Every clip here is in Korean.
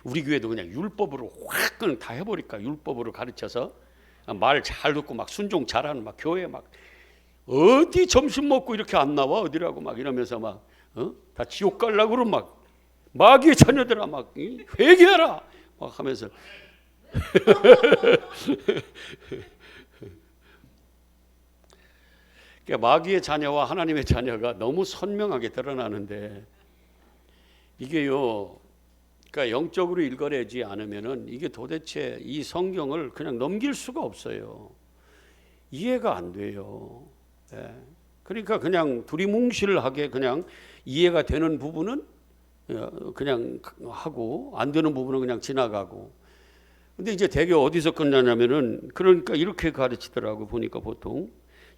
우리 교회도 그냥 율법으로 확 그냥 다 해버릴까. 율법으로 가르쳐서 말 잘 듣고 막 순종 잘하는 막 교회 막 어디 점심 먹고 이렇게 안 나와 어디라고 막 이러면서 막 다 지옥 가려고 그러면 막 마귀의 자녀들아 막 회개하라 막 하면서 그러니까 마귀의 자녀와 하나님의 자녀가 너무 선명하게 드러나는데 이게요, 그러니까 영적으로 읽어내지 않으면은 이게 도대체 이 성경을 그냥 넘길 수가 없어요. 이해가 안 돼요. 예. 그러니까 그냥 두리뭉실하게 그냥 이해가 되는 부분은 그냥 하고 안 되는 부분은 그냥 지나가고. 근데 이제 대개 어디서 끝나냐면은 그러니까 이렇게 가르치더라고 보니까 보통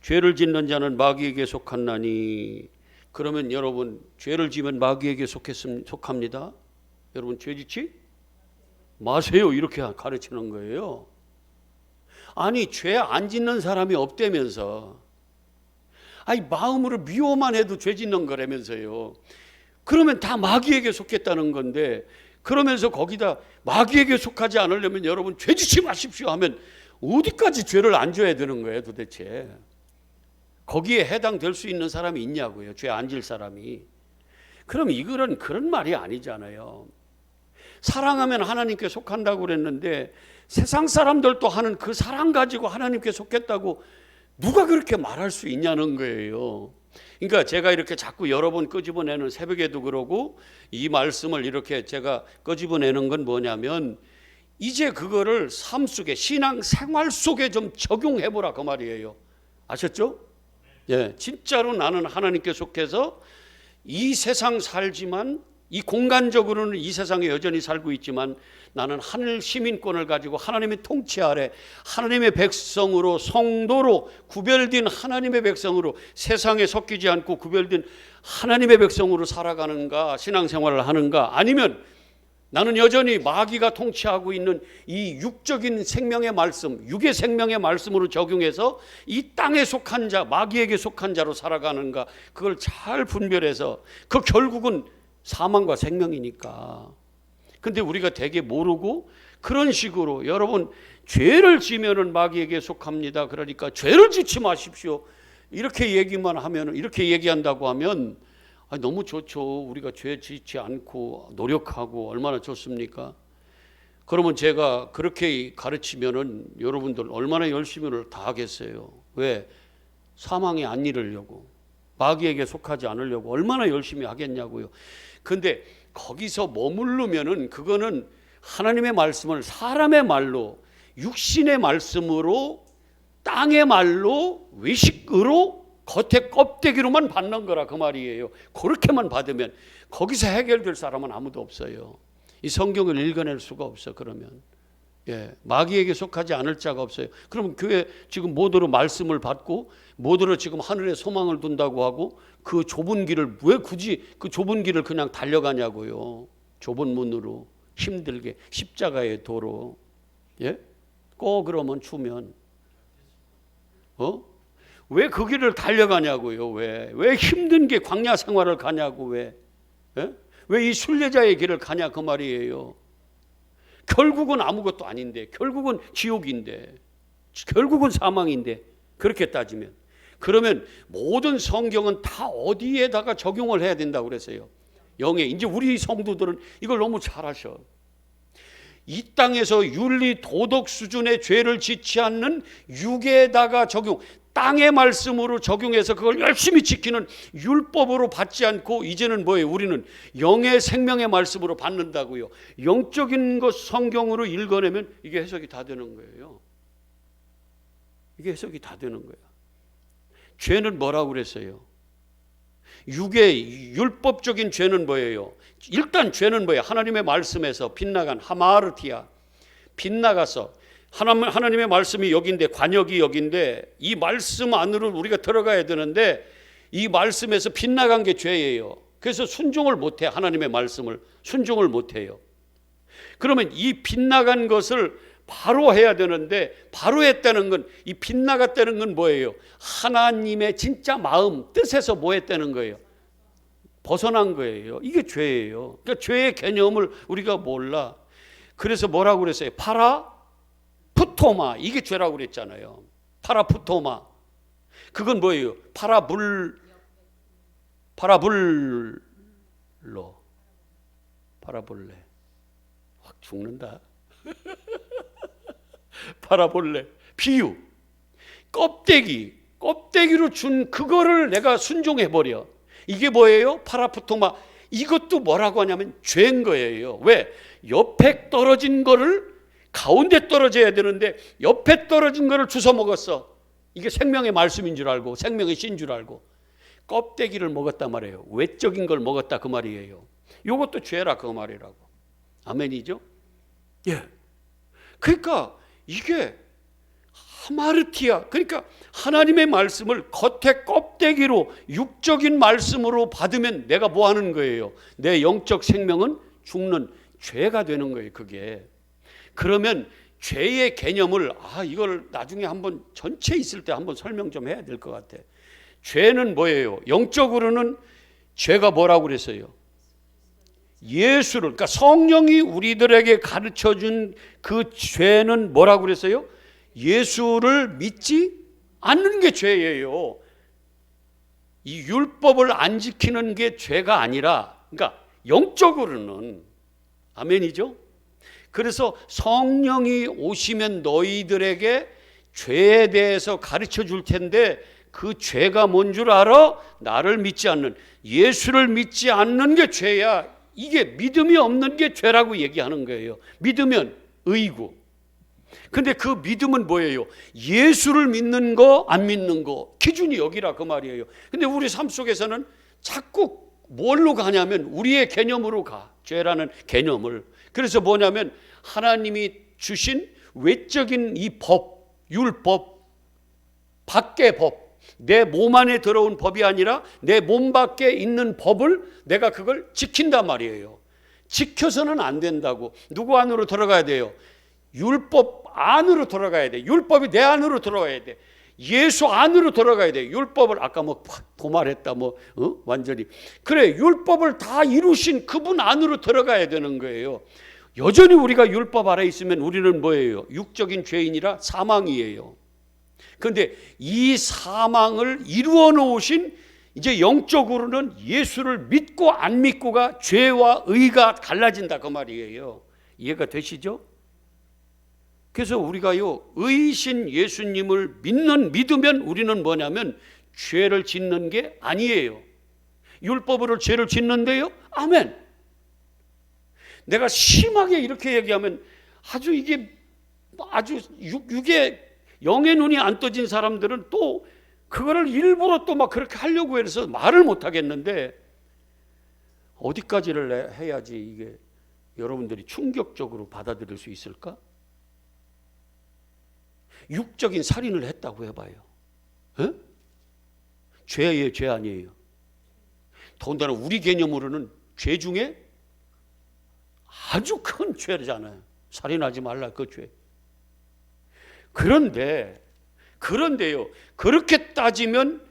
죄를 짓는 자는 마귀에게 속한나니. 그러면 여러분 죄를 지면 마귀에게 속합니다. 여러분 죄 짓지 마세요 이렇게 가르치는 거예요. 아니 죄 안 짓는 사람이 없다면서. 아니 마음으로 미워만 해도 죄 짓는 거라면서요. 그러면 다 마귀에게 속했다는 건데 그러면서 거기다 마귀에게 속하지 않으려면 여러분 죄 짓지 마십시오 하면 어디까지 죄를 안 져야 되는 거예요 도대체. 거기에 해당될 수 있는 사람이 있냐고요. 죄 안 질 사람이. 그럼 이거는 그런 말이 아니잖아요. 사랑하면 하나님께 속한다고 그랬는데 세상 사람들도 하는 그 사랑 가지고 하나님께 속했다고 누가 그렇게 말할 수 있냐는 거예요. 그러니까 제가 이렇게 자꾸 여러 번 끄집어내는 새벽에도 그러고 이 말씀을 이렇게 제가 끄집어내는 건 뭐냐면 이제 그거를 삶 속에 신앙 생활 속에 좀 적용해 보라 그 말이에요. 아셨죠? 예, 진짜로 나는 하나님께 속해서 이 세상 살지만 이 공간적으로는 이 세상에 여전히 살고 있지만 나는 하늘 시민권을 가지고 하나님의 통치 아래 하나님의 백성으로 성도로 구별된 하나님의 백성으로 세상에 섞이지 않고 구별된 하나님의 백성으로 살아가는가 신앙생활을 하는가 아니면 나는 여전히 마귀가 통치하고 있는 이 육적인 생명의 말씀 육의 생명의 말씀으로 적용해서 이 땅에 속한 자 마귀에게 속한 자로 살아가는가 그걸 잘 분별해서 그 결국은 사망과 생명이니까. 근데 우리가 되게 모르고 그런 식으로 여러분 죄를 지면은 마귀에게 속합니다. 그러니까 죄를 짓지 마십시오. 이렇게 얘기만 하면 이렇게 얘기한다고 하면 너무 좋죠. 우리가 죄 짓지 않고 노력하고 얼마나 좋습니까? 그러면 제가 그렇게 가르치면은 여러분들 얼마나 열심히를 다 하겠어요. 왜? 사망에 안 이르려고 마귀에게 속하지 않으려고 얼마나 열심히 하겠냐고요. 근데 거기서 머무르면은 그거는 하나님의 말씀을 사람의 말로 육신의 말씀으로 땅의 말로 외식으로 겉에 껍데기로만 받는 거라 그 말이에요. 그렇게만 받으면 거기서 해결될 사람은 아무도 없어요. 이 성경을 읽어낼 수가 없어. 그러면 마귀에게 속하지 않을 자가 없어요. 그러면 교회 지금 모두로 말씀을 받고 모두로 지금 하늘에 소망을 둔다고 하고 그 좁은 길을 왜 굳이 그 좁은 길을 그냥 달려가냐고요. 좁은 문으로 힘들게 십자가의 도로 꼭 그러면 추면 왜 그 길을 달려가냐고요. 왜 힘든 게 광야 생활을 가냐고 왜 이 순례자의 길을 가냐 그 말이에요. 결국은 아무것도 아닌데 결국은 지옥인데 결국은 사망인데 그렇게 따지면 그러면 모든 성경은 다 어디에다가 적용을 해야 된다고 그랬어요. 영에. 이제 우리 성도들은 이걸 너무 잘 아셔. 이 땅에서 윤리 도덕 수준의 죄를 짓지 않는 육에다가 적용 땅의 말씀으로 적용해서 그걸 열심히 지키는 율법으로 받지 않고 이제는 뭐예요? 우리는 영의 생명의 말씀으로 받는다고요. 영적인 것 성경으로 읽어내면 이게 해석이 다 되는 거예요. 이게 해석이 다 되는 거예요. 죄는 뭐라고 그랬어요? 육의 율법적인 죄는 뭐예요? 일단 죄는 뭐예요? 하나님의 말씀에서 빗나간 하마르티아 빗나가서 하나님의 말씀이 여긴데 관역이 여긴데 이 말씀 안으로 우리가 들어가야 되는데 이 말씀에서 빗나간 게 죄예요. 그래서 순종을 못해. 하나님의 말씀을 순종을 못해요. 그러면 이 빗나간 것을 바로 해야 되는데 바로 했다는 건 이 빗나갔다는 건 뭐예요? 하나님의 진짜 마음 뜻에서 뭐 했다는 거예요? 벗어난 거예요. 이게 죄예요. 그러니까 죄의 개념을 우리가 몰라. 그래서 뭐라고 그랬어요? 파라푸토마, 이게 죄라고 그랬잖아요. 파라푸토마. 그건 뭐예요? 파라불로, 파라볼레. 확 죽는다. 파라볼레. 비유. 껍데기로 준 그거를 내가 순종해버려. 이게 뭐예요? 파라푸토마. 이것도 뭐라고 하냐면 죄인 거예요. 왜? 옆에 떨어진 거를 가운데 떨어져야 되는데 옆에 떨어진 거를 주워 먹었어. 이게 생명의 말씀인 줄 알고 생명의 씨인 줄 알고 껍데기를 먹었단 말이에요. 외적인 걸 먹었다 그 말이에요. 이것도 죄라 그 말이라고. 아멘이죠? 예. 그러니까 이게 하마르티아, 그러니까 하나님의 말씀을 겉에 껍데기로 육적인 말씀으로 받으면 내가 뭐 하는 거예요? 내 영적 생명은 죽는 죄가 되는 거예요. 그게. 그러면 죄의 개념을 이걸 나중에 한번 전체 있을 때 한번 설명 좀 해야 될 것 같아. 죄는 뭐예요? 영적으로는 죄가 뭐라고 그랬어요? 예수를, 그러니까 성령이 우리들에게 가르쳐 준 그 죄는 뭐라고 그랬어요? 예수를 믿지 않는 게 죄예요. 이 율법을 안 지키는 게 죄가 아니라, 그러니까 영적으로는, 아멘이죠? 그래서 성령이 오시면 너희들에게 죄에 대해서 가르쳐 줄 텐데 그 죄가 뭔 줄 알아? 나를 믿지 않는, 예수를 믿지 않는 게 죄야. 이게 믿음이 없는 게 죄라고 얘기하는 거예요. 믿으면 의고. 근데 그 믿음은 뭐예요? 예수를 믿는 거, 안 믿는 거. 기준이 여기라 그 말이에요. 근데 우리 삶 속에서는 자꾸 뭘로 가냐면 우리의 개념으로 가. 죄라는 개념을. 그래서 뭐냐면 하나님이 주신 외적인 이 법, 율법, 밖의 법, 내 몸 안에 들어온 법이 아니라 내 몸 밖에 있는 법을 내가 그걸 지킨단 말이에요. 지켜서는 안 된다고. 누구 안으로 들어가야 돼요? 율법 안으로 들어가야 돼. 율법이 내 안으로 들어가야 돼. 예수 안으로 들어가야 돼. 율법을 아까 뭐 도말했다 완전히. 그래, 율법을 다 이루신 그분 안으로 들어가야 되는 거예요. 여전히 우리가 율법 아래 있으면 우리는 뭐예요? 육적인 죄인이라 사망이에요. 그런데 이 사망을 이루어 놓으신 이제 영적으로는 예수를 믿고 안 믿고가 죄와 의가 달라진다 그 말이에요. 이해가 되시죠? 그래서 우리가요, 의신 예수님을 믿으면 우리는 뭐냐면 죄를 짓는 게 아니에요. 율법으로 죄를 짓는데요, 아멘. 내가 심하게 이렇게 얘기하면 이게 육에 영의 눈이 안 떠진 사람들은 또 그거를 일부러 또 막 그렇게 하려고 해서 말을 못 하겠는데, 어디까지를 해야지 이게 여러분들이 충격적으로 받아들일 수 있을까? 육적인 살인을 했다고 해봐요. 에? 죄예요, 죄 아니에요? 더군다나 우리 개념으로는 죄 중에 아주 큰 죄잖아요. 살인하지 말라 그 죄. 그런데요, 그렇게 따지면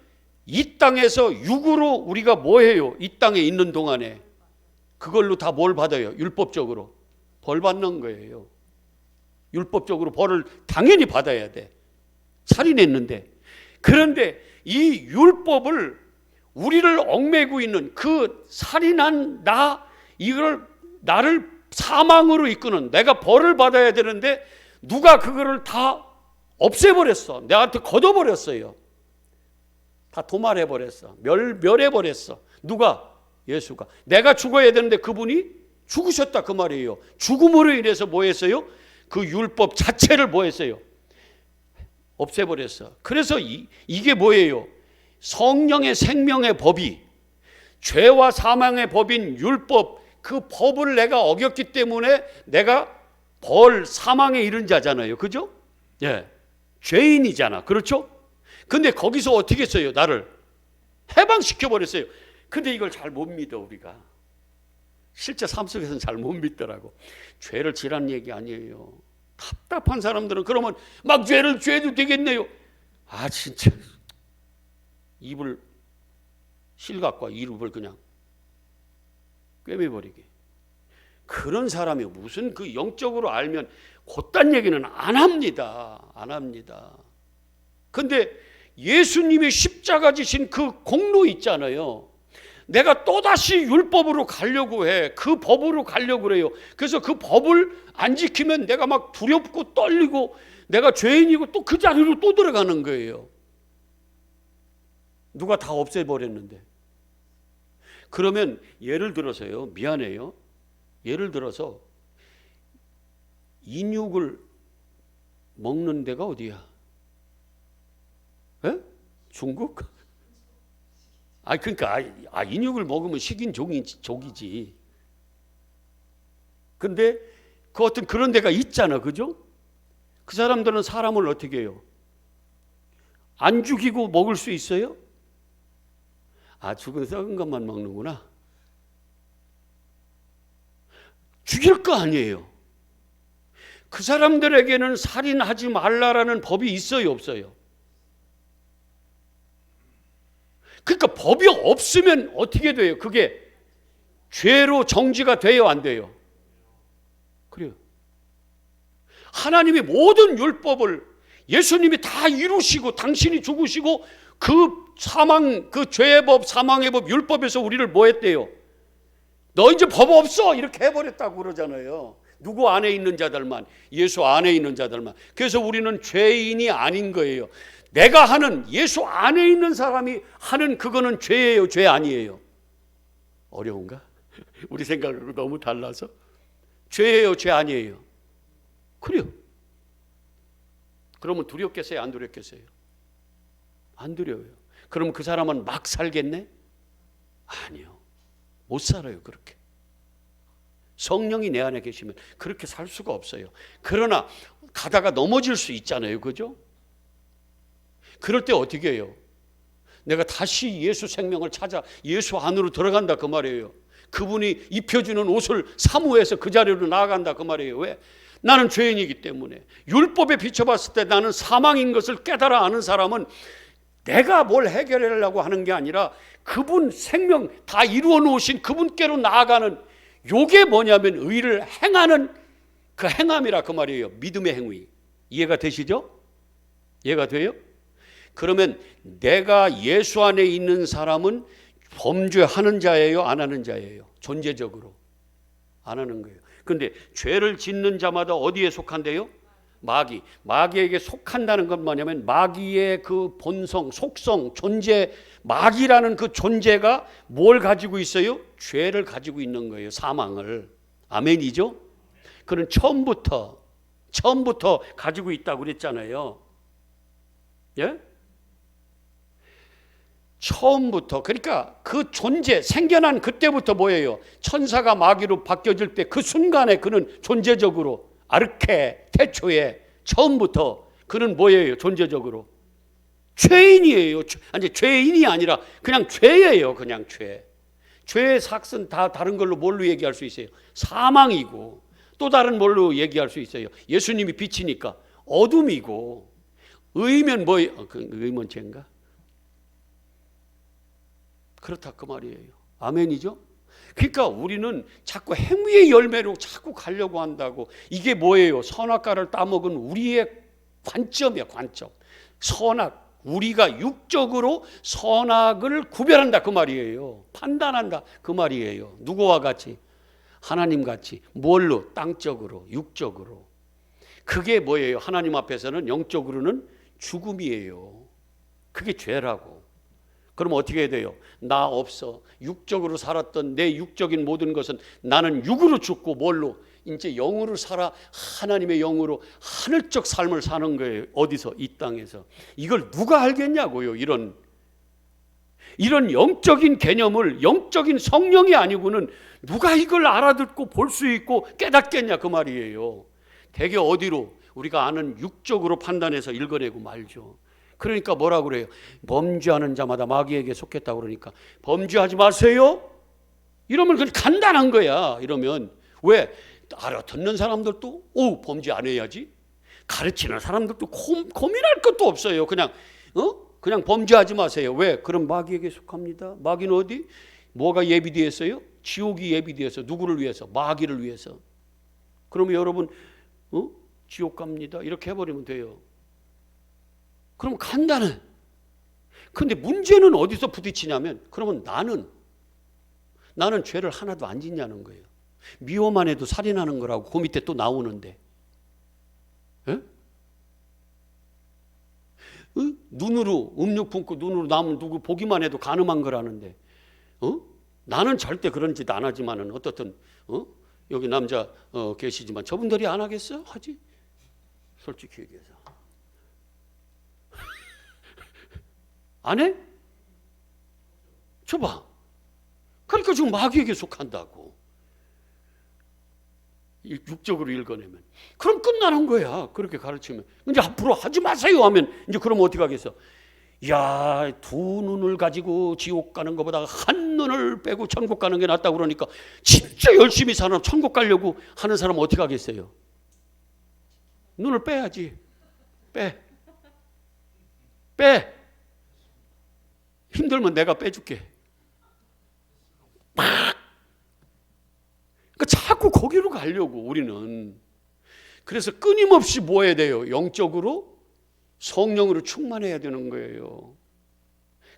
이 땅에서 육으로 우리가 뭐 해요? 이 땅에 있는 동안에 그걸로 다 뭘 받아요? 율법적으로 벌 받는 거예요. 율법적으로 벌을 당연히 받아야 돼. 살인했는데. 그런데 이 율법을 우리를 얽매고 있는 그 살인한 이걸 나를 사망으로 이끄는, 내가 벌을 받아야 되는데 누가 그거를 다 없애버렸어. 내한테 걷어버렸어요. 다 도말해버렸어. 멸해버렸어. 누가? 예수가. 내가 죽어야 되는데 그분이 죽으셨다 그 말이에요. 죽음으로 인해서 뭐 했어요? 그 율법 자체를 뭐 했어요? 없애버렸어. 그래서 이게 뭐예요? 성령의 생명의 법이, 죄와 사망의 법인 율법, 그 법을 내가 어겼기 때문에 내가 사망에 이른 자잖아요. 그죠? 예. 죄인이잖아. 그렇죠? 근데 거기서 어떻게 했어요? 나를 해방시켜버렸어요. 근데 이걸 잘 못 믿어, 우리가. 실제 삶 속에서는 잘 못 믿더라고. 죄를 지라는 얘기 아니에요. 답답한 사람들은 그러면 막 죄도 되겠네요. 진짜. 입을 실각과 이룹을 그냥 꿰매버리게. 그런 사람이 무슨 그 영적으로 알면 곧단 얘기는 안 합니다. 안 합니다. 근데 예수님이 십자가 지신 그 공로 있잖아요. 내가 또다시 율법으로 가려고 해. 그 법으로 가려고 그래요. 그래서 그 법을 안 지키면 내가 막 두렵고 떨리고 내가 죄인이고 또 그 자리로 또 들어가는 거예요. 누가 다 없애버렸는데. 그러면 예를 들어서요. 미안해요. 예를 들어서 인육을 먹는 데가 어디야? 에? 중국? 그러니까 인육을 먹으면 식인 족이지. 근데 그 어떤 그런 데가 있잖아, 그죠? 그 사람들은 사람을 어떻게 해요? 안 죽이고 먹을 수 있어요? 죽은 썩은 것만 먹는구나. 죽일 거 아니에요. 그 사람들에게는 살인하지 말라라는 법이 있어요, 없어요? 그러니까 법이 없으면 어떻게 돼요? 그게 죄로 정지가 돼요, 안 돼요? 그래요. 하나님이 모든 율법을 예수님이 다 이루시고 당신이 죽으시고 그 사망, 그 죄의 법, 사망의 법, 율법에서 우리를 뭐 했대요? 너 이제 법 없어! 이렇게 해버렸다고 그러잖아요. 누구 안에 있는 자들만, 예수 안에 있는 자들만. 그래서 우리는 죄인이 아닌 거예요. 내가 하는, 예수 안에 있는 사람이 하는 그거는 죄예요, 죄 아니에요? 어려운가? 우리 생각하고 너무 달라서. 죄예요, 죄 아니에요? 그래요. 그러면 두렵겠어요, 안 두렵겠어요? 안 두려워요. 그럼 그 사람은 막 살겠네? 아니요. 못 살아요, 그렇게. 성령이 내 안에 계시면 그렇게 살 수가 없어요. 그러나 가다가 넘어질 수 있잖아요, 그죠? 그럴 때 어떻게 해요? 내가 다시 예수 생명을 찾아 예수 안으로 들어간다 그 말이에요. 그분이 입혀주는 옷을 사모해서 그 자리로 나아간다 그 말이에요. 왜? 나는 죄인이기 때문에. 율법에 비춰봤을 때 나는 사망인 것을 깨달아 아는 사람은 내가 뭘 해결하려고 하는 게 아니라 그분 생명 다 이루어 놓으신 그분께로 나아가는, 요게 뭐냐면 의를 행하는 그 행함이라 그 말이에요. 믿음의 행위. 이해가 되시죠? 이해가 돼요? 그러면 내가 예수 안에 있는 사람은 범죄하는 자예요, 안 하는 자예요? 존재적으로 안 하는 거예요. 그런데 죄를 짓는 자마다 어디에 속한대요? 마귀. 마귀에게 속한다는 건 뭐냐면 마귀의 그 본성, 속성, 존재, 마귀라는 그 존재가 뭘 가지고 있어요? 죄를 가지고 있는 거예요. 사망을. 아멘이죠? 그는 처음부터 가지고 있다고 그랬잖아요. 예? 처음부터. 그러니까 그 존재, 생겨난 그때부터 뭐예요? 천사가 마귀로 바뀌어질 때 그 순간에 그는 존재적으로 아르케, 태초에 처음부터 그는 뭐예요? 존재적으로 죄인이에요. 아니, 죄인이 아니라 그냥 죄예요. 그냥 죄. 죄의 삭은 다 다른 걸로 뭘로 얘기할 수 있어요? 사망이고, 또 다른 뭘로 얘기할 수 있어요? 예수님이 빛이니까 어둠이고, 의면 뭐예요? 의면 죄인가? 그렇다 그 말이에요. 아멘이죠? 그러니까 우리는 자꾸 행위의 열매로 자꾸 가려고 한다고. 이게 뭐예요? 선악과를 따먹은 우리의 관점이야, 관점. 선악, 우리가 육적으로 선악을 구별한다 그 말이에요. 판단한다 그 말이에요. 누구와 같이? 하나님 같이. 뭘로? 땅적으로, 육적으로. 그게 뭐예요? 하나님 앞에서는 영적으로는 죽음이에요. 그게 죄라고. 그럼 어떻게 해야 돼요? 나 없어. 육적으로 살았던 내 육적인 모든 것은 나는 육으로 죽고 뭘로? 이제 영으로 살아. 하나님의 영으로 하늘적 삶을 사는 거예요. 어디서? 이 땅에서. 이걸 누가 알겠냐고요. 이런 영적인 개념을, 영적인 성령이 아니고는 누가 이걸 알아듣고 볼 수 있고 깨닫겠냐 그 말이에요. 대개 어디로? 우리가 아는 육적으로 판단해서 읽어내고 말죠. 그러니까 뭐라고 그래요? 범죄하는 자마다 마귀에게 속했다고 그러니까 범죄하지 마세요? 이러면 그냥 간단한 거야. 이러면 왜? 알아듣는 사람들도 범죄 안 해야지. 가르치는 사람들도 고민할 것도 없어요. 그냥 범죄하지 마세요. 왜? 그럼 마귀에게 속합니다. 마귀는 어디? 뭐가 예비되어 있어요? 지옥이 예비되어서 누구를 위해서? 마귀를 위해서. 그러면 여러분 지옥 갑니다 이렇게 해버리면 돼요. 그럼 간다는. 근데 문제는 어디서 부딪히냐면 그러면 나는 죄를 하나도 안 짓냐는 거예요. 미워만 해도 살인하는 거라고 그 밑에 또 나오는데 에? 눈으로 음욕 품고 눈으로 남은 누구 보기만 해도 간음한 거라는데 나는 절대 그런 짓 안 하지만은 어떻든 여기 남자 계시지만 저분들이 안 하겠어? 하지? 솔직히 얘기해서 안 해? 줘봐. 그러니까 지금 마귀에게 속한다고. 육적으로 읽어내면 그럼 끝나는 거야. 그렇게 가르치면 이제 앞으로 하지 마세요 하면 이제 그럼 어떻게 하겠어? 야, 두 눈을 가지고 지옥 가는 것보다 한 눈을 빼고 천국 가는 게 낫다고 그러니까 진짜 열심히 사는 천국 가려고 하는 사람 어떻게 하겠어요? 눈을 빼야지. 빼. 힘들면 내가 빼줄게. 그러니까 자꾸 거기로 가려고 우리는. 그래서 끊임없이 뭐 해야 돼요? 영적으로 성령으로 충만해야 되는 거예요.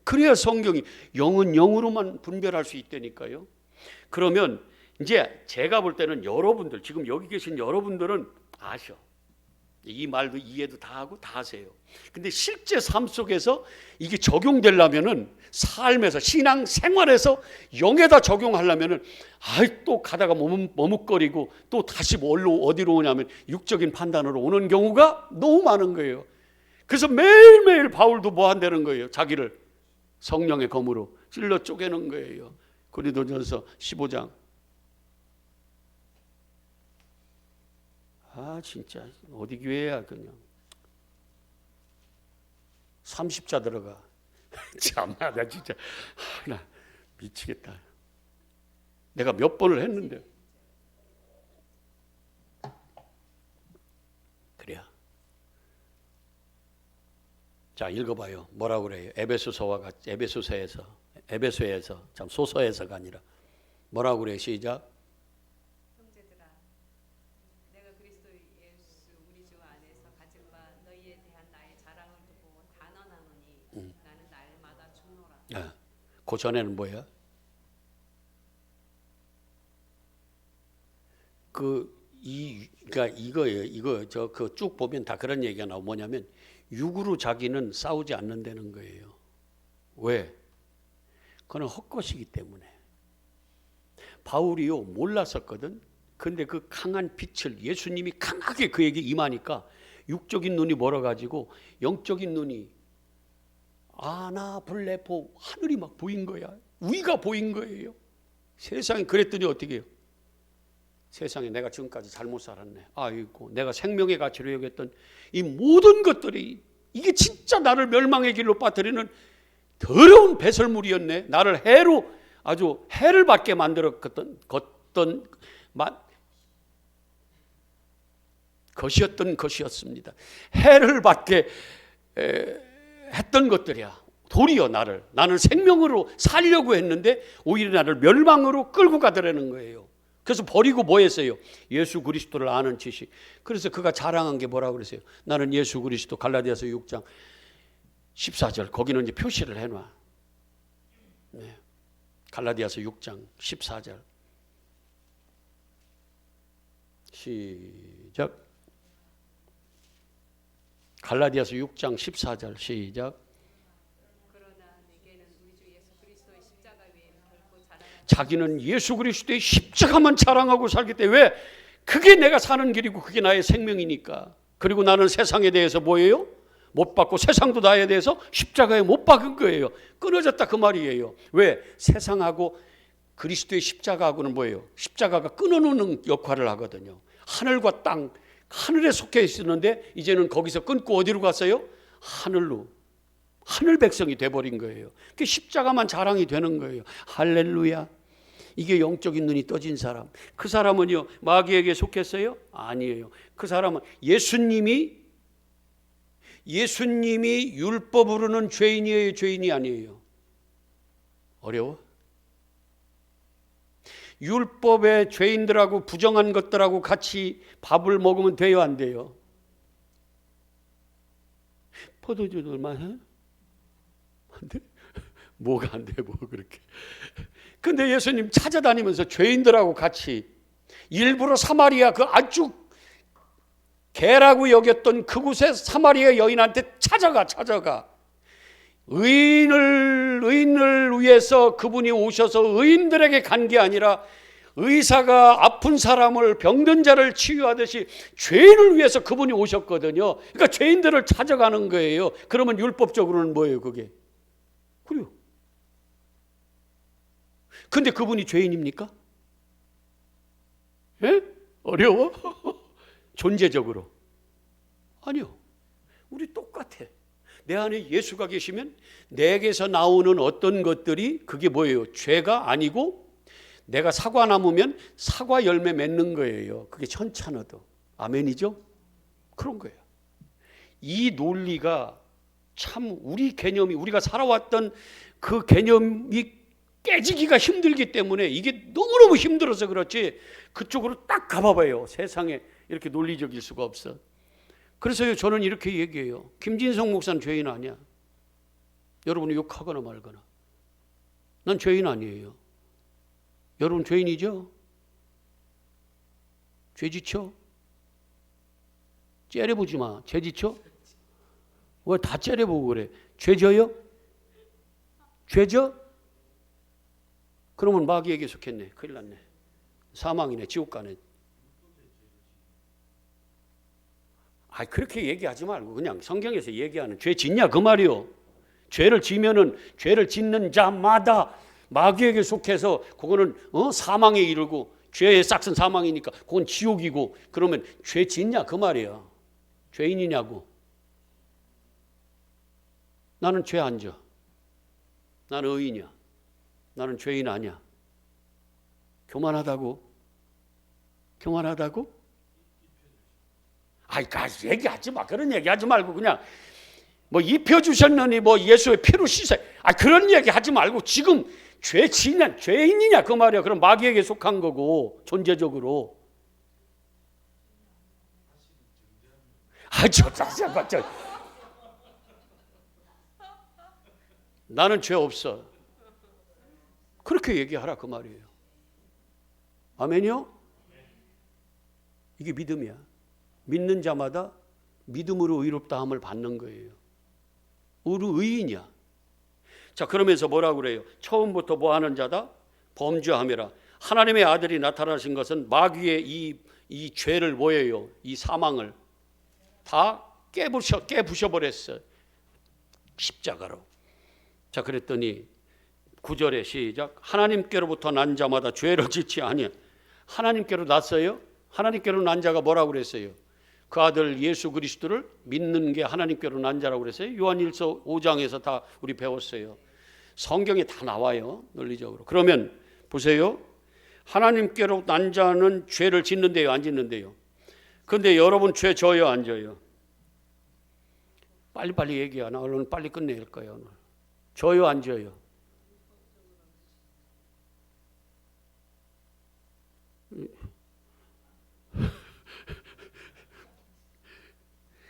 그래야 성경이 영은 영으로만 분별할 수 있다니까요. 그러면 이제 제가 볼 때는 여러분들 지금 여기 계신 여러분들은 아셔. 이 말도 이해도 다 하고 다 하세요. 근데 실제 삶 속에서 이게 적용되려면은 삶에서 신앙 생활에서 영에다 적용하려면은 또 가다가 머뭇거리고 또 다시 어디로 오냐면 육적인 판단으로 오는 경우가 너무 많은 거예요. 그래서 매일매일 바울도 뭐 한다는 거예요? 자기를 성령의 검으로 찔러 쪼개는 거예요. 고린도전서 15장. 진짜 어디 교회야 그냥 30자 들어가. 참나 나 진짜 나 미치겠다. 내가 몇 번을 했는데 그래야. 자 읽어봐요. 뭐라고 그래요? 에베소에서 참 소서에서가 아니라 뭐라고 그래요? 시작. 그 전에는 뭐야? 그러니까 이거예요. 이거 그 쭉 보면 다 그런 얘기가 나오고 뭐냐면 육으로 자기는 싸우지 않는다는 거예요. 왜? 그건 헛것이기 때문에. 바울이요 몰랐었거든. 근데 그 강한 빛을 예수님이 강하게 그에게 임하니까 육적인 눈이 멀어가지고 영적인 눈이 아나블레포 하늘이 막 보인 거야. 위가 보인 거예요. 세상에 그랬더니 어떻게 해요? 세상에 내가 지금까지 잘못 살았네. 아이고 내가 생명의 가치로 여겼던 이 모든 것들이 이게 진짜 나를 멸망의 길로 빠뜨리는 더러운 배설물이었네. 나를 해로 아주 해를 받게 만들었던 것이었습니다. 해를 받게 했던 것들이야. 도리어 나는 생명으로 살려고 했는데 오히려 나를 멸망으로 끌고 가더라는 거예요. 그래서 버리고 뭐 했어요? 예수 그리스도를 아는 지식. 그래서 그가 자랑한 게 뭐라고 그랬어요? 나는 예수 그리스도. 갈라디아서 6장 14절 거기는 이제 표시를 해놔. 네. 갈라디아서 6장 14절 시작. 갈라디아서 6장 14절 시작. 자기는 예수 그리스도의 십자가만 자랑하고 살기 때문에 왜? 그게 내가 사는 길이고 그게 나의 생명이니까. 그리고 나는 세상에 대해서 뭐예요? 못 받고 세상도 나에 대해서 십자가에 못 박은 거예요. 끊어졌다 그 말이에요. 왜? 세상하고 그리스도의 십자가하고는 뭐예요? 십자가가 끊어놓는 역할을 하거든요. 하늘과 땅, 하늘에 속해 있었는데 이제는 거기서 끊고 어디로 갔어요? 하늘로. 하늘 백성이 돼버린 거예요. 그 십자가만 자랑이 되는 거예요. 할렐루야. 이게 영적인 눈이 떠진 사람. 그 사람은요 마귀에게 속했어요? 아니에요. 그 사람은 예수님이 율법으로는 죄인이에요, 죄인이 아니에요? 어려워? 율법의 죄인들하고 부정한 것들하고 같이 밥을 먹으면 돼요, 안 돼요? 포도주도 얼마나 해? 안 돼? 뭐가 안 돼, 뭐 그렇게. 근데 예수님 찾아다니면서 죄인들하고 같이 일부러 사마리아 그 아주 개라고 여겼던 그곳에 사마리아 여인한테 찾아가. 의인을 위해서 그분이 오셔서 의인들에게 간 게 아니라 의사가 아픈 사람을 병든 자를 치유하듯이 죄인을 위해서 그분이 오셨거든요. 그러니까 죄인들을 찾아가는 거예요. 그러면 율법적으로는 뭐예요, 그게? 그래요. 근데 그분이 죄인입니까? 예? 어려워? 존재적으로. 아니요. 우리 똑같아. 내 안에 예수가 계시면 내게서 나오는 어떤 것들이 그게 뭐예요? 죄가 아니고 내가 사과 나무면 사과 열매 맺는 거예요. 그게 천찬어도. 아멘이죠? 그런 거예요. 이 논리가 참 우리 개념이 우리가 살아왔던 그 개념이 깨지기가 힘들기 때문에 이게 너무너무 힘들어서 그렇지 그쪽으로 딱 가봐봐요. 세상에 이렇게 논리적일 수가 없어. 그래서 저는 이렇게 얘기해요. 김진성 목사는 죄인 아니야. 여러분이 욕하거나 말거나. 난 죄인 아니에요. 여러분 죄인이죠? 죄지쳐? 째려보지 마. 죄지쳐? 왜 다 째려보고 그래? 죄져요? 죄져? 그러면 마귀에게 속했네. 큰일 났네. 사망이네. 지옥 가네. 그렇게 얘기하지 말고 그냥 성경에서 얘기하는 죄 짓냐 그 말이요. 죄를 지면은 죄를 짓는 자마다 마귀에게 속해서 그거는 사망에 이르고 죄의 싹은 사망이니까 그건 지옥이고 그러면 죄 짓냐 그 말이야. 죄인이냐고. 나는 죄 안 져. 나는 의인이야. 나는 죄인 아니야. 교만하다고? 교만하다고? 얘기하지 마. 그런 얘기하지 말고 그냥 뭐 입혀주셨느니 뭐 예수의 피로 씻어. 그런 얘기하지 말고 지금 죄 지냐 죄인이냐 그 말이야. 그럼 마귀에게 속한 거고 존재적으로. 나는 죄 없어. 그렇게 얘기하라 그 말이에요. 아멘이요? 이게 믿음이야. 믿는 자마다 믿음으로 의롭다함을 받는 거예요. 우리 의인이야. 자, 그러면서 뭐라고 그래요? 처음부터 뭐 하는 자다? 범죄함이라. 하나님의 아들이 나타나신 것은 마귀의 이 죄를 뭐예요? 이 사망을 다 깨부셔버렸어요. 십자가로. 자, 그랬더니 9절에 시작. 하나님께로부터 난 자마다 죄를 짓지 아니야. 하나님께로 났어요? 하나님께로 난 자가 뭐라고 그랬어요? 그 아들 예수 그리스도를 믿는 게 하나님께로 난 자라고 그랬어요. 요한일서 5장에서 다 우리 배웠어요. 성경에 다 나와요. 논리적으로. 그러면 보세요. 하나님께로 난 자는 죄를 짓는데요, 안 짓는데요? 그런데 여러분 죄 져요, 안 져요? 빨리빨리 얘기해. 나 얼른 빨리 끝낼 거예요. 오늘. 져요, 안 져요?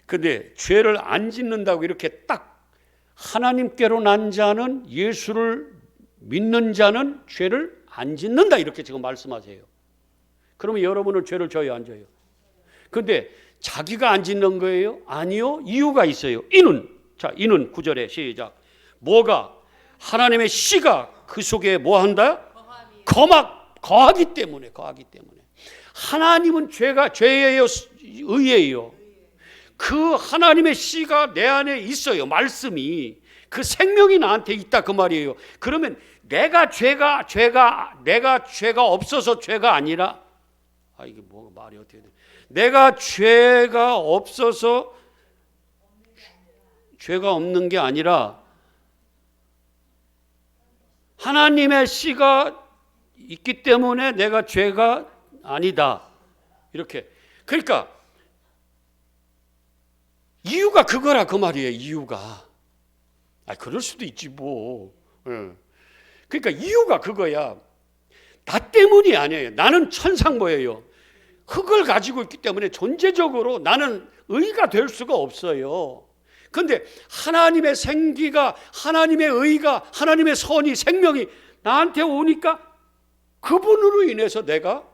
근데 죄를 안 짓는다고 이렇게 딱 하나님께로 난 자는 예수를 믿는 자는 죄를 안 짓는다 이렇게 지금 말씀하세요. 그러면 여러분은 죄를 져요, 안 져요? 근데 자기가 안 짓는 거예요? 아니요. 이유가 있어요. 이는 9절에 시작. 뭐가? 하나님의 씨가 그 속에 뭐 한다? 거하기 때문에. 하나님은 죄예요, 의예요? 그 하나님의 씨가 내 안에 있어요. 말씀이. 그 생명이 나한테 있다 그 말이에요. 그러면 내가 죄가 없어서 죄가 아니라 이게 뭐 말이 어떻게 돼? 내가 죄가 없어서 죄가 없는 게 아니라 하나님의 씨가 있기 때문에 내가 죄가 아니다. 이렇게. 그러니까 이유가 그거라 그 말이에요. 이유가. 그럴 수도 있지 뭐. 그러니까 이유가 그거야. 나 때문이 아니에요. 나는 천상모예요. 흙을 가지고 있기 때문에 존재적으로 나는 의가 될 수가 없어요. 그런데 하나님의 생기가, 하나님의 의가, 하나님의 선이, 생명이 나한테 오니까 그분으로 인해서 내가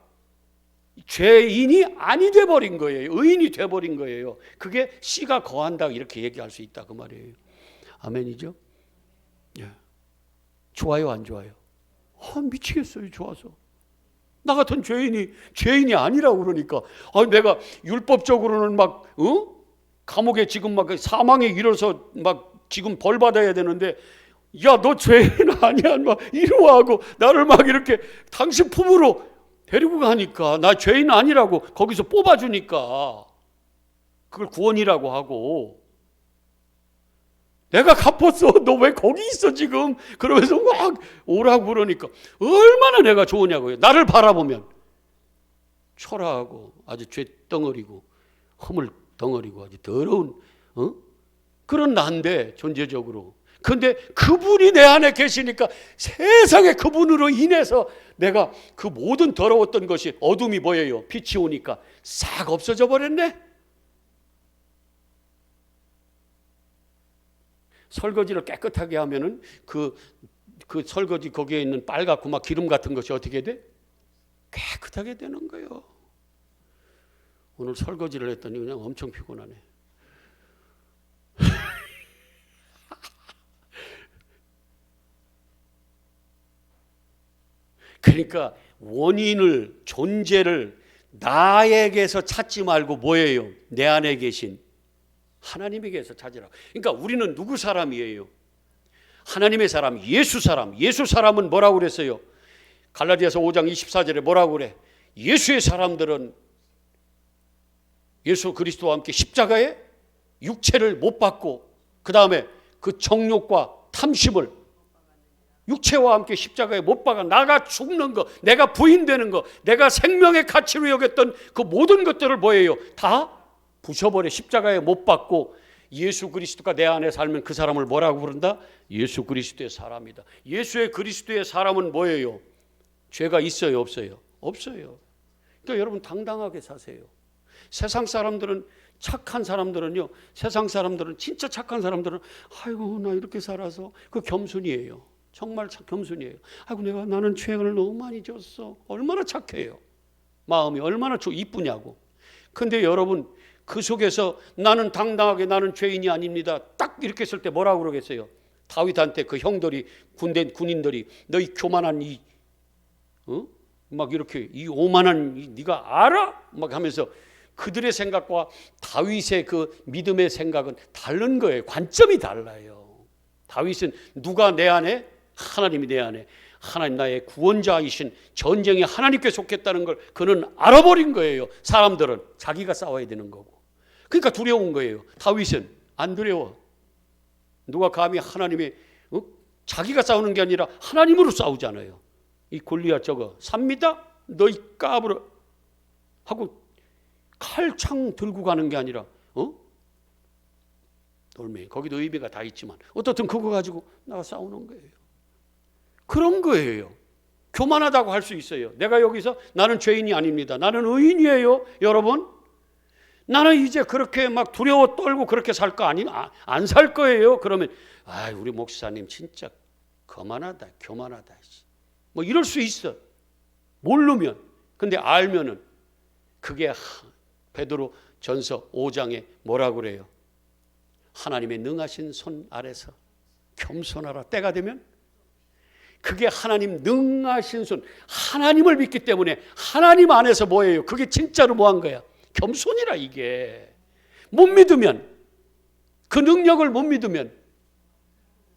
죄인이 아니 돼버린 거예요. 의인이 돼버린 거예요. 그게 씨가 거한다 이렇게 얘기할 수 있다 그 말이에요. 아멘이죠? 예. 좋아요 안 좋아요? 미치겠어요. 좋아서. 나 같은 죄인이 아니라고 그러니까. 내가 율법적으로는 막 감옥에 지금 막 사망에 이르러서 막 지금 벌 받아야 되는데, 야, 너 죄인 아니야? 막 이러하고 나를 막 이렇게 당신 품으로 데리고 가니까, 나 죄인 아니라고 거기서 뽑아주니까 그걸 구원이라고 하고, 내가 갚았어. 너 왜 거기 있어 지금? 그러면서 막 오라고 그러니까 얼마나 내가 좋으냐고요. 나를 바라보면 초라하고 아주 죄덩어리고 허물 덩어리고 아주 더러운 그런 나인데 존재적으로. 근데 그분이 내 안에 계시니까 세상에 그분으로 인해서 내가 그 모든 더러웠던 것이, 어둠이 뭐예요? 빛이 오니까 싹 없어져 버렸네. 설거지를 깨끗하게 하면은 그 설거지 거기에 있는 빨갛고 막 기름 같은 것이 어떻게 돼? 깨끗하게 되는 거예요. 오늘 설거지를 했더니 그냥 엄청 피곤하네. 그러니까 원인을, 존재를 나에게서 찾지 말고 뭐예요? 내 안에 계신 하나님에게서 찾으라고. 그러니까 우리는 누구 사람이에요? 하나님의 사람, 예수 사람. 예수 사람은 뭐라고 그랬어요? 갈라디아서 5장 24절에 뭐라고 그래? 예수의 사람들은 예수 그리스도와 함께 십자가에 육체를 못 박고, 그 다음에 그 정욕과 탐심을 육체와 함께 십자가에 못 박아 나가 죽는 거, 내가 부인되는 거, 내가 생명의 가치로 여겼던 그 모든 것들을 뭐예요? 다 부셔버려. 십자가에 못 박고 예수 그리스도가 내 안에 살면 그 사람을 뭐라고 부른다? 예수 그리스도의 사람이다. 예수의 그리스도의 사람은 뭐예요? 죄가 있어요, 없어요? 없어요. 그러니까 여러분 당당하게 사세요. 세상 사람들은, 착한 사람들은요, 세상 사람들은, 진짜 착한 사람들은 아이고 나 이렇게 살아서, 그 겸손이에요. 정말 겸손이에요. 아이고 나는 죄를 너무 많이 졌어. 얼마나 착해요. 마음이 얼마나 이쁘냐고. 근데 여러분 그 속에서 나는 당당하게 나는 죄인이 아닙니다. 딱 이렇게 했을 때 뭐라고 그러겠어요? 다윗한테 그 형들이, 군인들이 너희 교만한 막 이렇게 이 오만한 네가 알아? 막 하면서 그들의 생각과 다윗의 그 믿음의 생각은 다른 거예요. 관점이 달라요. 다윗은 누가 내 안에? 하나님이 내 안에. 하나님 나의 구원자이신 전쟁에 하나님께 속했다는 걸 그는 알아버린 거예요. 사람들은 자기가 싸워야 되는 거고. 그러니까 두려운 거예요. 다윗은 안 두려워. 누가 감히 하나님의 자기가 싸우는 게 아니라 하나님으로 싸우잖아요. 이 골리앗 저거 삽니다? 너희 까불어 하고 칼창 들고 가는 게 아니라 돌멩이, 거기도 의미가 다 있지만 어떻든 그거 가지고 나가 싸우는 거예요. 그런 거예요. 교만하다고 할 수 있어요. 내가 여기서 나는 죄인이 아닙니다. 나는 의인이에요. 여러분, 나는 이제 그렇게 막 두려워 떨고 그렇게 살 거 아니면 안 살 거예요. 그러면 우리 목사님 진짜 거만하다, 교만하다. 뭐 이럴 수 있어. 모르면. 근데 알면은 그게 베드로 전서 5장에 뭐라고 그래요? 하나님의 능하신 손 아래서 겸손하라. 때가 되면 그게 하나님 능하신 손, 하나님을 믿기 때문에 하나님 안에서 뭐예요? 그게 진짜로 뭐한 거야? 겸손이라. 이게 못 믿으면, 그 능력을 못 믿으면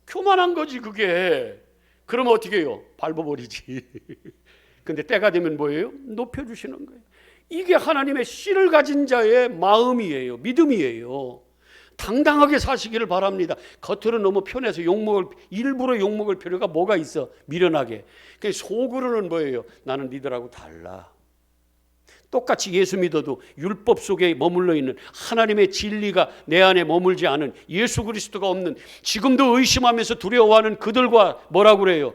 교만한 거지 그게. 그러면 어떻게 해요? 밟아버리지. 근데 때가 되면 뭐예요? 높여주시는 거예요. 이게 하나님의 씨를 가진 자의 마음이에요. 믿음이에요. 당당하게 사시기를 바랍니다. 겉으로 너무 편해서 일부러 욕먹을 필요가 뭐가 있어? 미련하게. 속으로는 뭐예요? 나는 니들하고 달라. 똑같이 예수 믿어도 율법 속에 머물러 있는 하나님의 진리가 내 안에 머물지 않은, 예수 그리스도가 없는, 지금도 의심하면서 두려워하는 그들과 뭐라고 그래요?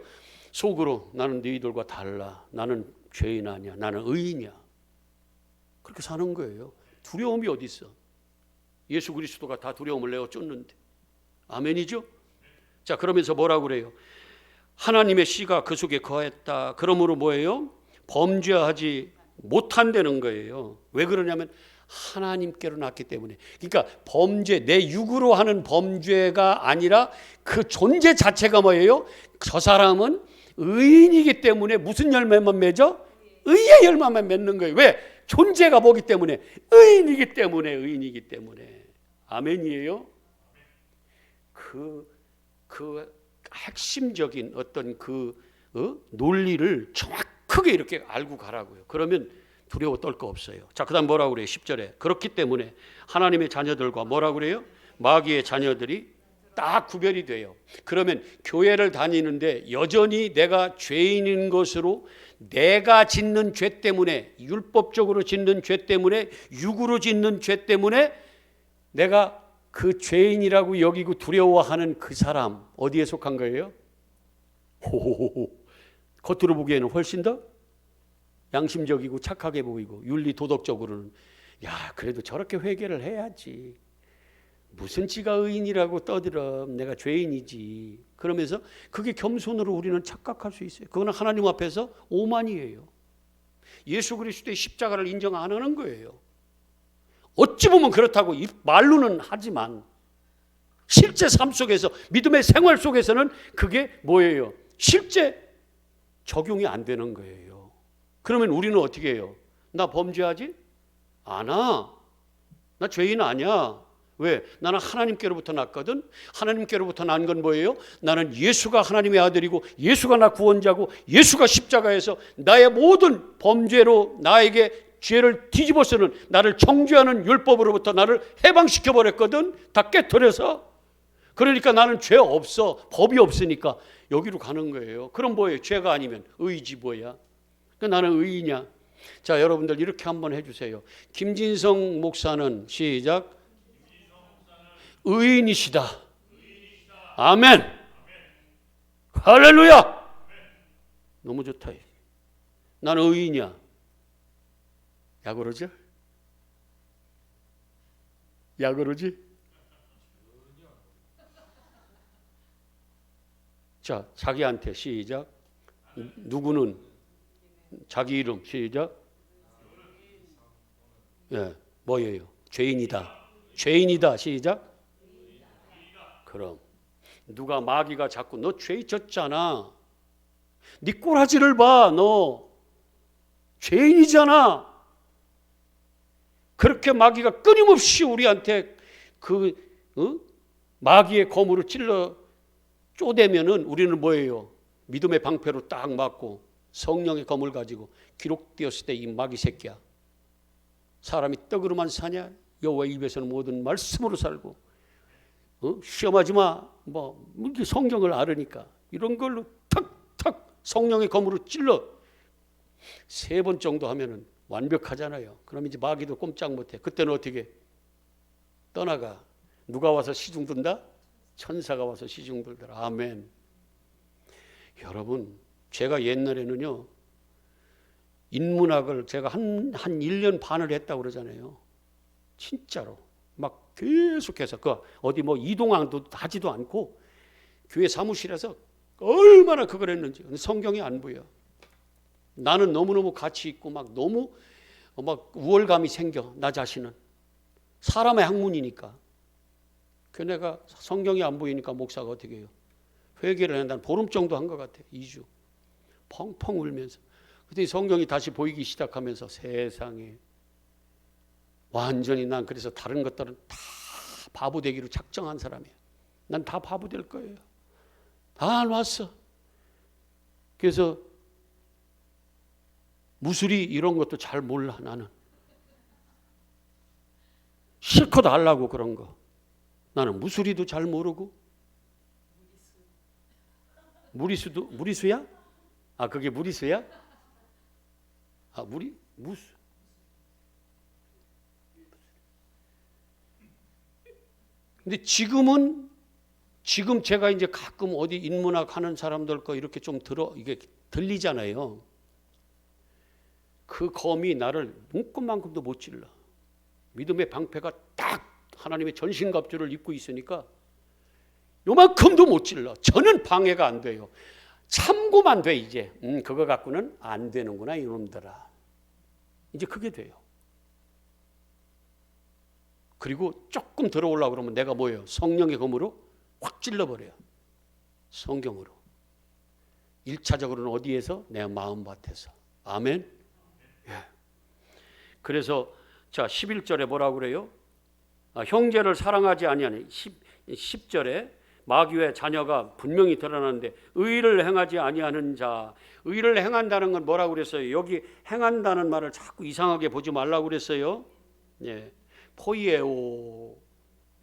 속으로 나는 너희들과 달라. 나는 죄인 아니야. 나는 의인이야. 그렇게 사는 거예요. 두려움이 어디 있어? 예수 그리스도가 다 두려움을 내어 쫓는데. 아멘이죠? 자, 그러면서 뭐라고 그래요? 하나님의 씨가 그 속에 거했다. 그러므로 뭐예요? 범죄하지 못한다는 거예요. 왜 그러냐면 하나님께로 났기 때문에. 그러니까 범죄, 내 육으로 하는 범죄가 아니라 그 존재 자체가 뭐예요? 저 사람은 의인이기 때문에 무슨 열매만 맺어? 의의 열매만 맺는 거예요. 왜? 존재가 뭐기 때문에? 의인이기 때문에. 의인이기 때문에. 아멘이에요? 그 핵심적인 어떤 논리를 정확하게 이렇게 알고 가라고요. 그러면 두려워 떨 거 없어요. 자, 그다음 뭐라고 그래요? 10절에. 그렇기 때문에 하나님의 자녀들과 뭐라고 그래요? 마귀의 자녀들이 딱 구별이 돼요. 그러면 교회를 다니는데 여전히 내가 죄인인 것으로 내가 짓는 죄 때문에, 율법적으로 짓는 죄 때문에, 육으로 짓는 죄 때문에 내가 그 죄인이라고 여기고 두려워하는 그 사람 어디에 속한 거예요? 호호호. 겉으로 보기에는 훨씬 더 양심적이고 착하게 보이고 윤리 도덕적으로는 야, 그래도 저렇게 회개를 해야지. 무슨 지가 의인이라고 떠들어. 내가 죄인이지. 그러면서 그게 겸손으로 우리는 착각할 수 있어요. 그거는 하나님 앞에서 오만이에요. 예수 그리스도의 십자가를 인정 안 하는 거예요. 어찌 보면 그렇다고 말로는 하지만 실제 삶 속에서, 믿음의 생활 속에서는 그게 뭐예요? 실제 적용이 안 되는 거예요. 그러면 우리는 어떻게 해요? 나 범죄하지 않아. 나 죄인 아니야. 왜? 나는 하나님께로부터 났거든. 하나님께로부터 난 건 뭐예요? 나는 예수가 하나님의 아들이고 예수가 나 구원자고 예수가 십자가에서 나의 모든 범죄로 나에게 죄를 뒤집어 쓰는, 나를 정죄하는 율법으로부터 나를 해방시켜 버렸거든. 다 깨트려서. 그러니까 나는 죄 없어. 법이 없으니까 여기로 가는 거예요. 그럼 뭐예요? 죄가 아니면 의지 뭐야? 그러니까 나는 의이냐? 자, 여러분들 이렇게 한번 해주세요. 김진성 목사는 시작. 의인이시다. 아멘. 할렐루야. 너무 좋다. 나는 의인이야. 야 그러지? 야 그러지? 자, 자기한테 시작. 누구는 자기 이름 시작. 예, 뭐예요? 죄인이다. 죄인이다 시작. 그럼 누가 마귀가 자꾸 너 죄 졌잖아. 네 꼬라지를 봐. 너 죄인이잖아. 그렇게 마귀가 끊임없이 우리한테 마귀의 검으로 찔러 쪼대면은 우리는 뭐예요? 믿음의 방패로 딱 맞고 성령의 검을 가지고 기록되었을 때 이 마귀 새끼야. 사람이 떡으로만 사냐? 여호와 입에서는 모든 말씀으로 살고. 시험하지 마. 이렇게 성경을 알으니까 이런 걸로 탁탁 성령의 검으로 찔러 3번 정도 하면은 완벽하잖아요. 그럼 이제 마귀도 꼼짝 못해. 그때는 어떻게 떠나가? 누가 와서 시중 든다? 천사가 와서 시중 들더라. 아멘. 여러분, 제가 옛날에는요 인문학을 제가 한 1년 반을 했다고 그러잖아요. 진짜로 막 계속해서 어디 이동도 하지도 않고 교회 사무실에서 얼마나 그걸 했는지. 근데 성경이 안 보여. 나는 너무너무 가치 있고 너무 우월감이 생겨. 나 자신은 사람의 학문이니까. 그 내가 성경이 안 보이니까 목사가 어떻게 해요? 회개를 해. 난 보름 정도 한 것 같아. 2주 펑펑 울면서. 그때 성경이 다시 보이기 시작하면서 세상에 완전히 난 그래서 다른 것들은 다 바보 되기로 작정한 사람이야. 난 다 바보 될 거예요. 다 왔어. 그래서 무술이 이런 것도 잘 몰라. 나는 실컷 알라고 그런 거. 나는 무술이도 잘 모르고. 무리수야? 아, 그게 무리수야? 아, 무수. 근데 지금은 지금 제가 이제 가끔 어디 인문학 하는 사람들 거 이렇게 좀 이게 들리잖아요. 그 검이 나를 눈꼽만큼도 못 찔러. 믿음의 방패가 딱 하나님의 전신갑주를 입고 있으니까 요만큼도 못 찔러. 저는 방해가 안 돼요. 참고만 돼 이제. 그거 갖고는 안 되는구나 이놈들아. 이제 그게 돼요. 그리고 조금 들어오려고 그러면 내가 뭐예요? 성령의 검으로 확 찔러버려요. 성경으로. 1차적으로는 어디에서? 내 마음밭에서. 아멘. 예. 그래서 자 11절에 뭐라고 그래요? 형제를 사랑하지 아니하니 10절에 마귀의 자녀가 분명히 드러나는데 의를 행하지 아니하는 자. 의를 행한다는 건 뭐라고 그랬어요? 여기 행한다는 말을 자꾸 이상하게 보지 말라고 그랬어요. 예. 포이에오.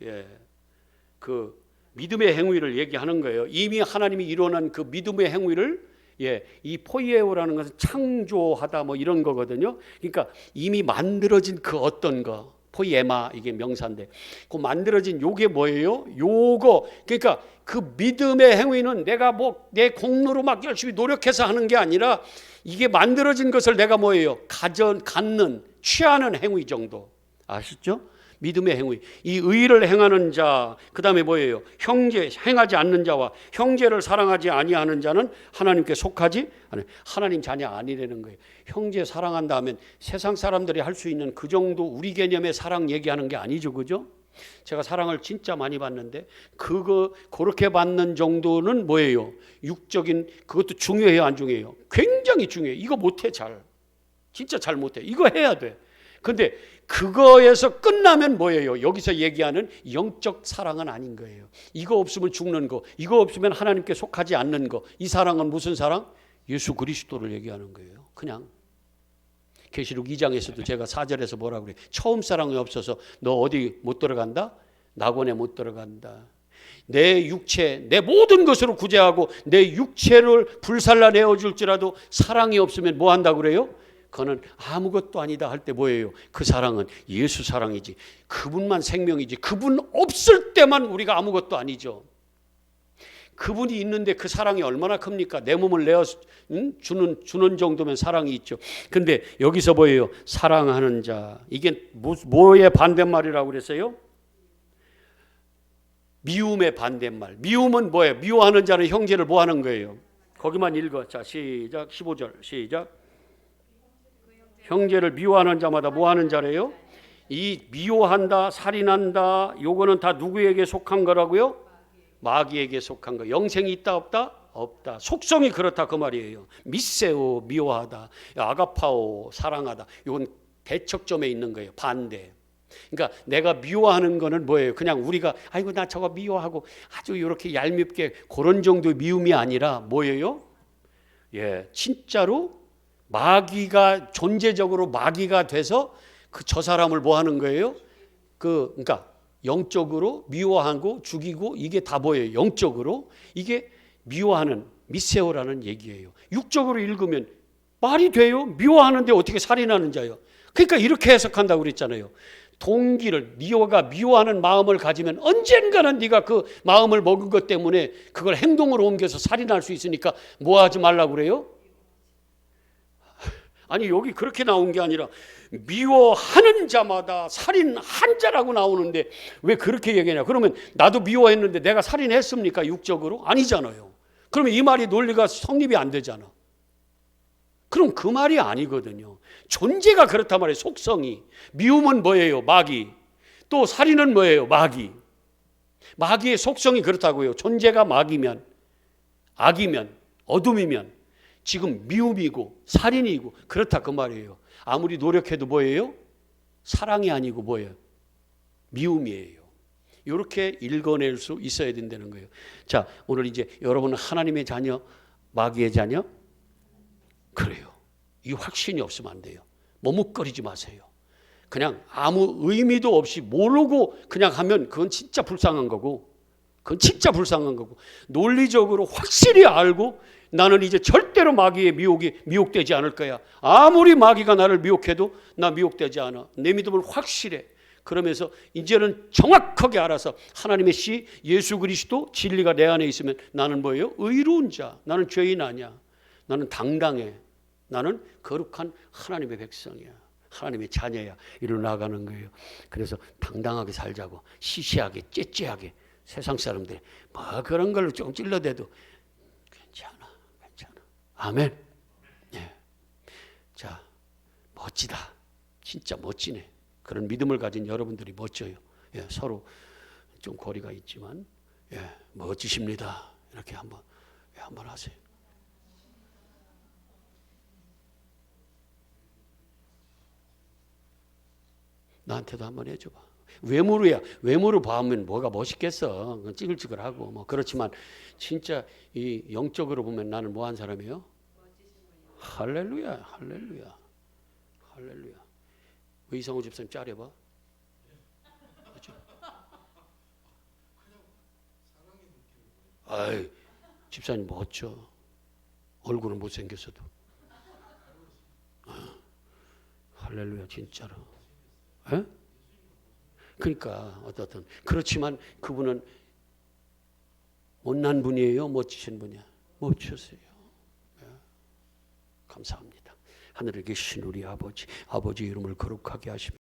예. 그 믿음의 행위를 얘기하는 거예요. 이미 하나님이 이루어낸 그 믿음의 행위를 이 포이에오라는 것은 창조하다 뭐 이런 거거든요. 그러니까 이미 만들어진 그 어떤 거 포이에마 이게 명사인데 그 만들어진 요게 뭐예요? 요거 그러니까 그 믿음의 행위는 내가 뭐 내 공로로 막 열심히 노력해서 하는 게 아니라 이게 만들어진 것을 내가 뭐예요? 갖는 취하는 행위 정도 아시죠? 믿음의 행위. 이 의를 행하는 자, 그 다음에 뭐예요? 형제, 행하지 않는 자와 형제를 사랑하지 아니하는 자는 하나님께 속하지 않아요. 하나님 자녀 아니라는 거예요. 형제 사랑한다 하면 세상 사람들이 할 수 있는 그 정도 우리 개념의 사랑 얘기하는 게 아니죠. 그죠? 제가 사랑을 진짜 많이 받는데 그렇게 받는 정도는 뭐예요? 육적인 그것도 중요해요, 안 중요해요? 굉장히 중요해요. 이거 못해 잘. 진짜 잘 못해. 이거 해야 돼. 근데 그거에서 끝나면 뭐예요? 여기서 얘기하는 영적 사랑은 아닌 거예요. 이거 없으면 죽는 거, 이거 없으면 하나님께 속하지 않는 거. 이 사랑은 무슨 사랑? 예수 그리스도를 얘기하는 거예요. 그냥 계시록 2장에서도 제가 4절에서 뭐라고 그래요? 처음 사랑이 없어서 너 어디 못 들어간다? 낙원에 못 들어간다. 내 육체, 내 모든 것으로 구제하고 내 육체를 불살라 내어줄지라도 사랑이 없으면 뭐 한다고 그래요? 그거는 아무것도 아니다 할 때 뭐예요? 그 사랑은 예수 사랑이지. 그분만 생명이지. 그분 없을 때만 우리가 아무것도 아니죠. 그분이 있는데 그 사랑이 얼마나 큽니까? 내 몸을 내어 주는 정도면 사랑이 있죠. 근데 여기서 뭐예요? 사랑하는 자. 이게 뭐의 반대말이라고 그랬어요? 미움의 반대말. 미움은 뭐예요? 미워하는 자는 형제를 뭐 하는 거예요? 거기만 읽어. 자, 시작. 15절. 시작. 형제를 미워하는 자마다 뭐 하는 자래요? 이 미워한다, 살인한다, 요거는 다 누구에게 속한 거라고요? 마귀에게 속한 거. 영생이 있다 없다? 없다. 속성이 그렇다 그 말이에요. 미세오 미워하다, 아가파오 사랑하다. 요건 대척점에 있는 거예요. 반대. 그러니까 내가 미워하는 거는 뭐예요? 그냥 우리가 아이고 나 저거 미워하고 아주 이렇게 얄밉게 그런 정도의 미움이 아니라 뭐예요? 예, 진짜로 마귀가 존재적으로 마귀가 돼서 저 사람을 뭐 하는 거예요? 그러니까 영적으로 미워하고 죽이고 이게 다 뭐예요? 영적으로 이게 미워하는 미세오라는 얘기예요. 육적으로 읽으면 말이 돼요? 미워하는데 어떻게 살인하는 자요? 그러니까 이렇게 해석한다고 그랬잖아요. 동기를 네가 미워하는 마음을 가지면 언젠가는 네가 그 마음을 먹은 것 때문에 그걸 행동으로 옮겨서 살인할 수 있으니까 뭐 하지 말라고 그래요? 아니 여기 그렇게 나온 게 아니라 미워하는 자마다 살인한 자라고 나오는데 왜 그렇게 얘기하냐? 그러면 나도 미워했는데 내가 살인했습니까? 육적으로? 아니잖아요. 그러면 이 말이 논리가 성립이 안 되잖아. 그럼 그 말이 아니거든요. 존재가 그렇단 말이에요. 속성이. 미움은 뭐예요? 마귀. 또 살인은 뭐예요? 마귀. 마귀의 속성이 그렇다고요. 존재가 마귀면, 악이면, 어둠이면 지금 미움이고 살인이고 그렇다 그 말이에요. 아무리 노력해도 뭐예요? 사랑이 아니고 뭐예요? 미움이에요. 이렇게 읽어낼 수 있어야 된다는 거예요. 자, 오늘 이제 여러분은 하나님의 자녀, 마귀의 자녀? 그래요. 이 확신이 없으면 안 돼요. 머뭇거리지 마세요. 그냥 아무 의미도 없이 모르고 그냥 하면 그건 진짜 불쌍한 거고, 그건 진짜 불쌍한 거고, 논리적으로 확실히 알고 나는 이제 절대로 마귀의 미혹되지 않을 거야. 아무리 마귀가 나를 미혹해도 나 미혹되지 않아. 내 믿음을 확실해. 그러면서 이제는 정확하게 알아서 하나님의 씨 예수 그리스도 진리가 내 안에 있으면 나는 뭐예요? 의로운 자. 나는 죄인 아니야. 나는 당당해. 나는 거룩한 하나님의 백성이야. 하나님의 자녀야. 이리로 나가는 거예요. 그래서 당당하게 살자고 시시하게 째째하게 세상 사람들이 뭐 그런 걸로 좀 찔러대도 괜찮아. 아멘. 예. 자, 멋지다. 진짜 멋지네. 그런 믿음을 가진 여러분들이 멋져요. 예, 서로 좀 거리가 있지만 멋지십니다. 이렇게 한번 하세요. 나한테도 한번 해줘봐. 외모로야. 외모로 봐면 뭐가 멋있겠어. 찌글찌글하고 뭐 그렇지만 진짜 이 영적으로 보면 나는 뭐한 사람이에요? 할렐루야. 의성호 집사님 짜려봐. 그렇죠? 아이, 집사님 멋져. 얼굴은 못생겼어도. 할렐루야 진짜로. 에? 그러니까 어떻든 그렇지만 그분은 못난 분이에요? 멋지신 분이야? 멋지세요. 감사합니다. 하늘에 계신 우리 아버지 이름을 거룩하게 하십니다.